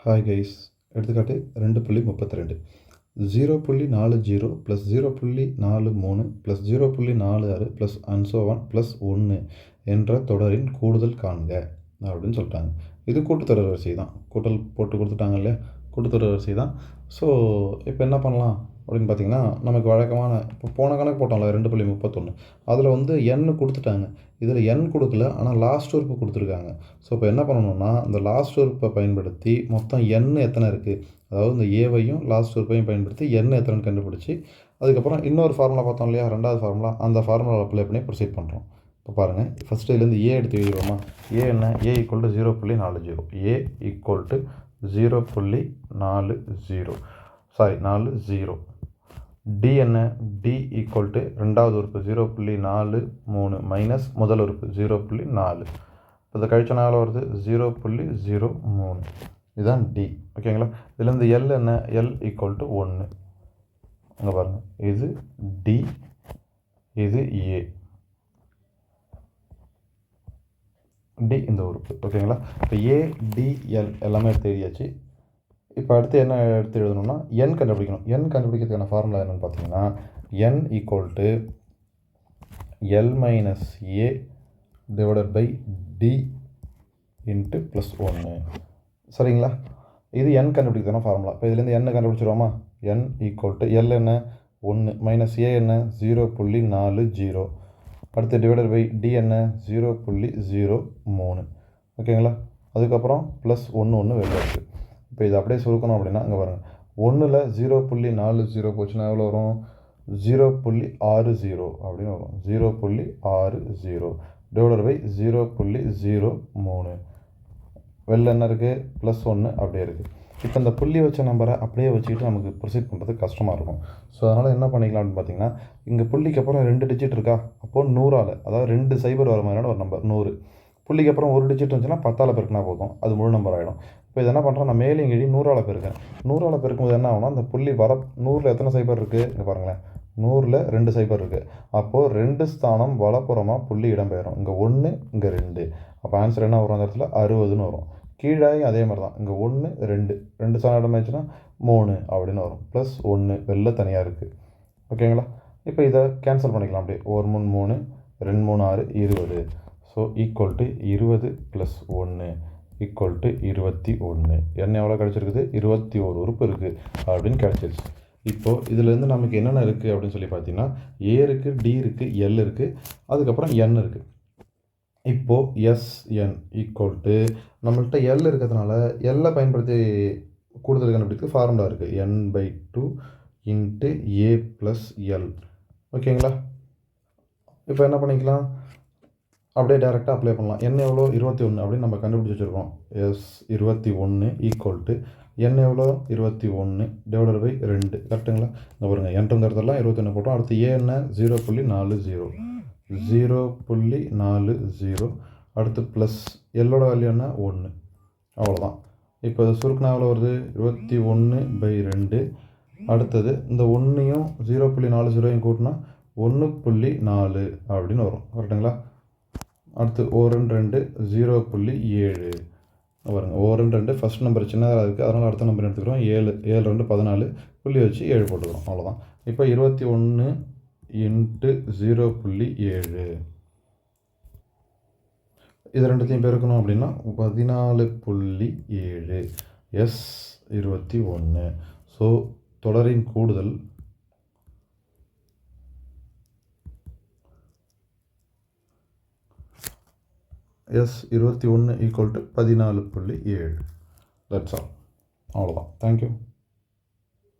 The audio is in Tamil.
ஹாய் கைஸ், எடுத்துக்காட்டு 2.32 0.40 plus 0.43 plus 0.46 plus and so on plus 1 என்ற தொடரின் கூடுதல் காண்க அப்படின்னு சொல்லிட்டாங்க. இது கூட்டுத்தொடர் வரிசை தான். கூட்டல் போட்டு கொடுத்துட்டாங்க இல்லையா, கூட்டுத்தொடர் வரிசை தான். ஸோ இப்போ என்ன பண்ணலாம் அப்படின்னு பார்த்தீங்கன்னா, நமக்கு வழக்கமான இப்போ போன கணக்கு போட்டோம்ல 2.31, அதில் n கொடுத்துட்டாங்க. இதில் n கொடுக்கல, ஆனால் லாஸ்ட் உறுப்பு கொடுத்துருக்காங்க. ஸோ இப்போ என்ன பண்ணணும்னா, இந்த லாஸ்ட் உறுப்பை பயன்படுத்தி மொத்தம் n எத்தனை இருக்குது, அதாவது இந்த ஏவையும் லாஸ்ட் உறுப்பையும் பயன்படுத்தி n எத்தனைன்னு கண்டுபிடிச்சி, அதுக்கப்புறம் இன்னொரு ஃபார்முலா பார்த்தோம் இல்லையா, ரெண்டாவது ஃபார்முலா, அந்த ஃபார்முலா அப்ளை பண்ணி ப்ரொசீட் பண்ணுறோம். இப்போ பாருங்கள், ஃபஸ்ட்டு இதுலேருந்து ஏ எடுத்து எழுதிடுவோமா. ஏ என்ன, A equal to 0.40, A equal to 0.40 40. T என்ன, டி ஈக்குவல் டு ரெண்டாவது உறுப்பு 0.43 மைனஸ் முதல் உறுப்பு 0.4. இப்போ இதை கழிச்சா வருது 0.03. இதுதான் டி. ஓகேங்களா. இதுலேருந்து எல் என்ன, எல் ஈக்குவல் டு 1. அங்கே பாருங்கள், இது டி, இது ஏ, டி இந்த உறுப்பு. ஓகேங்களா. இப்போ ஏ, டி, எல் எல்லாமே எடுத்து எழுதியாச்சு. இப்போ அடுத்து என்ன எடுத்து எழுதணும்னா, n கண்டுபிடிக்கணும். n கண்டுபிடிக்கிறதுக்கான ஃபார்முலா என்னென்னு பார்த்தீங்கன்னா, n equal to l minus a divided by d into plus 1. சரிங்களா. இது n கண்டுபிடிக்கிறதுக்கான ஃபார்முலா. இப்போ இதுலேருந்து n கண்டுபிடிச்சிருவோமா. n ஈக்குவல் டு எல் என்ன 1 மைனஸ் ஏ என்ன 0.40, அடுத்து டிவைடட் பை டி என்ன 0.03. ஓகேங்களா. அதுக்கப்புறம் ப்ளஸ் 1 வெளில இருக்குது. இப்போ இது அப்படியே சுருக்கணும் அப்படின்னா, இங்கே பாருங்கள், 1ல் 0.40 போச்சுன்னா எவ்வளோ வரும், 0.60 அப்படின்னு வரும். 0.60 டிவைடட் பை 0.03. வெளில என்ன இருக்குது, ப்ளஸ் 1 அப்படியே இருக்குது. இப்போ இந்த புள்ளி வச்ச நம்பரை அப்படியே வச்சுக்கிட்டு நமக்கு ப்ரொசீட் பண்ணுறது கஷ்டமாக இருக்கும். ஸோ அதனால் என்ன பண்ணிக்கலாம் அப்படின்னு பார்த்தீங்கன்னா, இங்கே புள்ளிக்கு அப்புறம் 2 டிஜிட் இருக்கா, அப்போது 100ஆல், அதாவது 2 0 வர மாதிரியான ஒரு நம்பர் 100. புள்ளிக்கு அப்புறம் ஒரு டிஜிட் இருந்துச்சுன்னா 10ஆல் பெருக்கினா போதும், அது முழு நம்பர் ஆகிடும். இப்போ இது என்ன பண்ணுறேன், நான் மேலே இங்கே 100ஆல் பெருக்கேன். 100ஆல் பெருக்கும்போது என்ன ஆகும்னா, அந்த புள்ளி 100ல் எத்தனை சைபர் இருக்குது, இங்கே பாருங்களேன், 100ல் 2 சைபர் இருக்குது. அப்போது 2 ஸ்தானம் வலப்புறமாக புள்ளி இடம்பெயரும். இங்கே 1, இங்கே 2. அப்போ ஆன்சர் என்ன வரும், அந்த இடத்துல 60ன்னு வரும். கீழாயும் அதே மாதிரி தான், இங்கே 1, 2 ஸ்தானம் இடம்பெயர்ச்சுன்னா 3 அப்படின்னு வரும். ப்ளஸ் 1 வெளில தனியாக இருக்குது. ஓகேங்களா. இப்போ இதை கேன்சல் பண்ணிக்கலாம். அப்படியே 1 3 3, 2 3 6 20. So equal to 20 plus 1 equal to 21. என்ன எவ்வளோ கிடச்சிருக்குது, 21 உறுப்பு இருக்குது அப்படின்னு கிடச்சிருச்சு. இப்போது இதுலேருந்து நமக்கு என்னென்ன இருக்குது அப்படின்னு சொல்லி பார்த்தீங்கன்னா, ஏ இருக்குது, டி இருக்குது, எல் இருக்குது, அதுக்கப்புறம் என் இருக்குது. இப்போது எஸ்என் ஈக்குவல் டு நம்மள்கிட்ட எல் இருக்கிறதுனால எல்லை பயன்படுத்தி கூடுதல் கண்டுபிடித்து ஃபார்முலா இருக்குது, n/2 இன்ட்டு ஏ ப்ளஸ் எல். ஓகேங்களா. இப்போ என்ன பண்ணிக்கலாம், அப்படியே டேரெக்டாக அப்ளை பண்ணலாம். n எவ்வளோ, 21 அப்படின்னு நம்ம கண்டுபிடிச்சி வச்சுருக்கோம். எஸ் 21 ஈக்குவல் டு n எவ்வளோ, 21 டிவைடட் பை 2. கரெக்டுங்களா. இந்த பாருங்க, என்ற இடத்துலாம் 21 போட்டோம். அடுத்து ஏ என்ன 0.40, 0.40. அடுத்து ப்ளஸ் எல்லோட வேல்யூ என்ன 1. அவ்வளோதான். இப்போ இது சுருக்குனா எவ்வளோ வருது, 21/2. அடுத்தது இந்த 1ஐயும் 0.40 கூட்டினா 1.4 அப்படின்னு வரும். கரெக்டுங்களா. அடுத்து 1 2 0.7 பாருங்கள். 1 2 ஃபஸ்ட் நம்பர் சின்னதாக இருக்குது, அதனால் அடுத்த நம்பர் எடுத்துக்கிறோம். 7 7 2 14 புள்ளி வச்சு 7 போட்டுக்கிறோம். அவ்வளோதான். இப்போ 21 இன்ட்டு 0.7 இது ரெண்டுத்தையும் பெருக்கணும் அப்படின்னா 14.7 எஸ் 21. ஸோ தொடரின் கூடுதல் S 21 equal to 14.7. That's all. அவ்வளோதான். தேங்க்யூ.